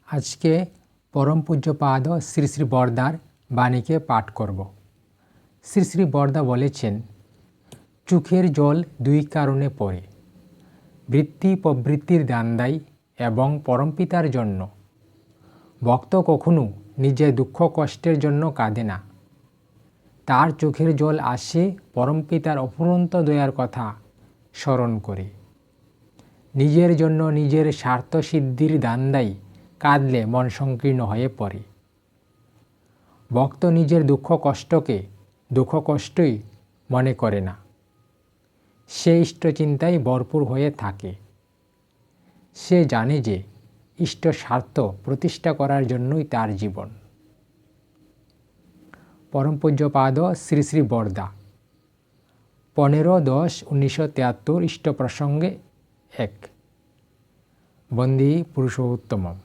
আজকে পরম পূজ্যপাদ শ্রী শ্রী বরদার বাণীকে পাঠ করব। শ্রী শ্রী বরদা বলেছেন, চোখের জল দুই কারণে পড়ে, বৃত্তি প্রবৃত্তির দান্দাই এবং পরমপিতার জন্য। ভক্ত কখনো নিজের দুঃখ কষ্টের জন্য কাঁদে না, তার চোখের জল আসে পরমপিতার অফুরন্ত দয়ার কথা স্মরণ করে। নিজের জন্য নিজের স্বার্থ সিদ্ধির দান্দাই কাঁদলে মন সংকীর্ণ হয়ে পড়ে। ভক্ত নিজের দুঃখ কষ্টকে দুঃখ কষ্টই মনে করে না, সে ইষ্টচিন্তায় ভরপুর হয়ে থাকে। সে জানে যে ইষ্ট স্বার্থ প্রতিষ্ঠা করার জন্যই তার জীবন। পরম পূজ্যপাদ শ্রী শ্রী বরদা 15-10-1973 ইষ্ট প্রসঙ্গে 1। বন্দে পুরুষোত্তমম।